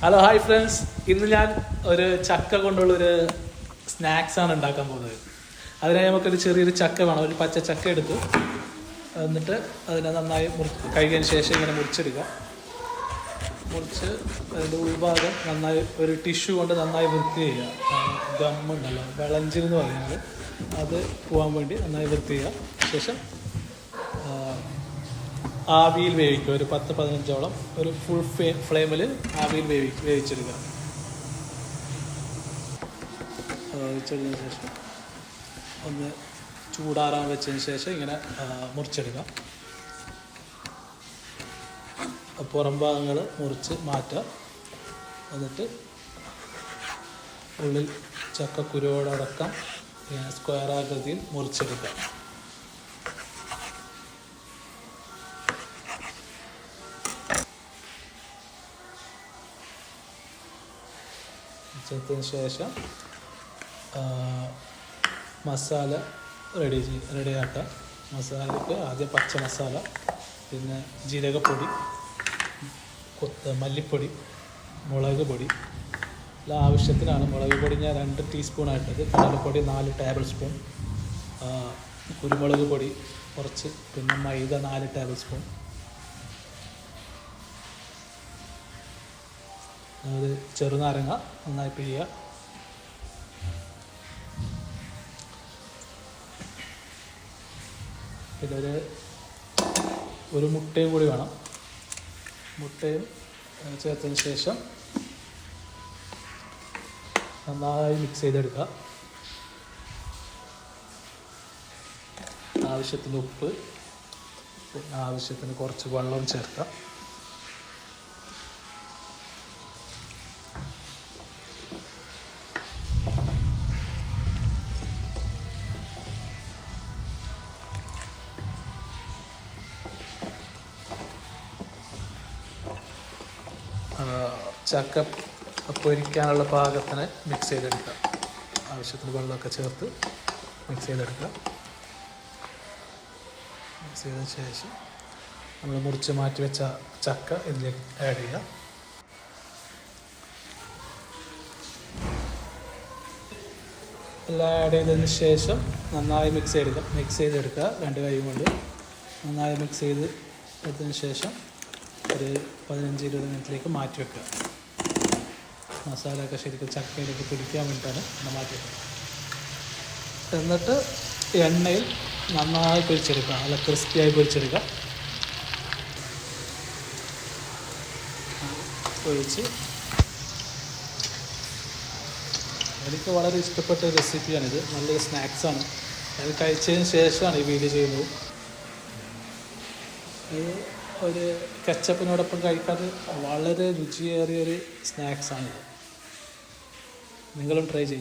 Hello hi friends, ഇന്ന് ഞാൻ ഒരു ചക്ക കൊണ്ടുള്ളൊരു സ്നാക്സാണ് ഉണ്ടാക്കാൻ പോകുന്നത്. അതിനായി നമുക്കൊരു ചെറിയൊരു ചക്ക വേണം. ഒരു പച്ച ചക്ക എടുത്തു, എന്നിട്ട് അതിനെ നന്നായി കഴുകിയതിന് ശേഷം ഇങ്ങനെ മുറിച്ചെടുക്കുക. മുറിച്ച് അതിൻ്റെ ഉൾഭാഗം നന്നായി ഒരു ടിഷ്യൂ കൊണ്ട് നന്നായി വൃത്തി ചെയ്യുക. ഗമ്മുണ്ടല്ലോ, വിളഞ്ചിൽ എന്ന് പറയുന്നത്, അത് പോകാൻ വേണ്ടി നന്നായി വൃത്തി ചെയ്യുക. ശേഷം ആവിയിൽ വേവിക്കുക. ഒരു 10-15ഓളം ഒരു ഫുൾ ഫ്ലെയിമിൽ ആവിയിൽ വേവിച്ചെടുക്കുക. വേവിച്ചെടുത്തതിന് ശേഷം ഒന്ന് ചൂടാറാൻ വെച്ചതിന് ശേഷം ഇങ്ങനെ മുറിച്ചെടുക്കുക. പുറം ഭാഗങ്ങൾ മുറിച്ച് മാറ്റുക. എന്നിട്ട് ഉള്ളിൽ ചക്കക്കുരുവോടക്കം സ്ക്വയർ ആകൃതിയിൽ മുറിച്ചെടുക്കുക. വെച്ചതിന് ശേഷം മസാല റെഡിയാക്കാം. മസാലയ്ക്ക് ആദ്യം പച്ച മസാല, പിന്നെ ജീരകപ്പൊടി, മല്ലിപ്പൊടി, മുളക് പൊടി എല്ലാം ആവശ്യത്തിനാണ്. മുളക് പൊടി ഞാൻ 2 ടീസ്പൂണായിട്ടത്, കടലപ്പൊടി 4 ടേബിൾ സ്പൂൺ, കുരുമുളക് പൊടി കുറച്ച്, പിന്നെ മൈദ 4 ടേബിൾ സ്പൂൺ, അത് ചെറുനാരങ്ങ നന്നായി പിഴിയുക. പിന്നെ ഒരു മുട്ടയും കൂടി വേണം. മുട്ടയും ചേർത്തതിന് ശേഷം നന്നായി മിക്സ് ചെയ്തെടുക്കുക. ആവശ്യത്തിന് ഉപ്പ്, ആവശ്യത്തിന് കുറച്ച് വെള്ളവും ചേർക്കുക. ചക്ക പൊരിക്കാനുള്ള പാകത്തിന് മിക്സ് ചെയ്തെടുക്കുക. ആവശ്യത്തിന് വെള്ളമൊക്കെ ചേർത്ത് മിക്സ് ചെയ്തെടുക്കുക. മിക്സ് ചെയ്തതിന് ശേഷം നമ്മൾ മുറിച്ച് മാറ്റി വെച്ച ചക്ക ഇതിലേക്ക് ആഡ് ചെയ്യുക. എല്ലാം ആഡ് ചെയ്തതിന് ശേഷം നന്നായി മിക്സ് ചെയ്തെടുക്കുക. 2 കൈ കൊണ്ട് നന്നായി മിക്സ് എടുത്തതിന് ശേഷം ഒരു 15-20 മിനിറ്റിലേക്ക് മാറ്റി വെക്കുക. മസാലയൊക്കെ ശരിക്കും ചക്കയിലേക്ക് പിടിക്കാൻ വേണ്ടിയിട്ടാണ് മാറ്റി വെക്കുക. എന്നിട്ട് എണ്ണയിൽ നന്നായി പൊരിച്ചെടുക്കുക, നല്ല ക്രിസ്പിയായി പൊരിച്ചെടുക്കുക. പൊരിച്ച് എനിക്ക് വളരെ ഇഷ്ടപ്പെട്ട റെസിപ്പിയാണിത്. നല്ലൊരു സ്നാക്സാണ്. അത് കഴിച്ചതിന് ശേഷമാണ് ഈ വീഡിയോ ചെയ്യുന്നത്. ഇത് ഒരു കെച്ചപ്പിനോടൊപ്പം കഴിക്കാൻ വളരെ രുചിയേറിയൊരു സ്നാക്സാണിത്. നിങ്ങളും ട്രൈ ചെയ്യും.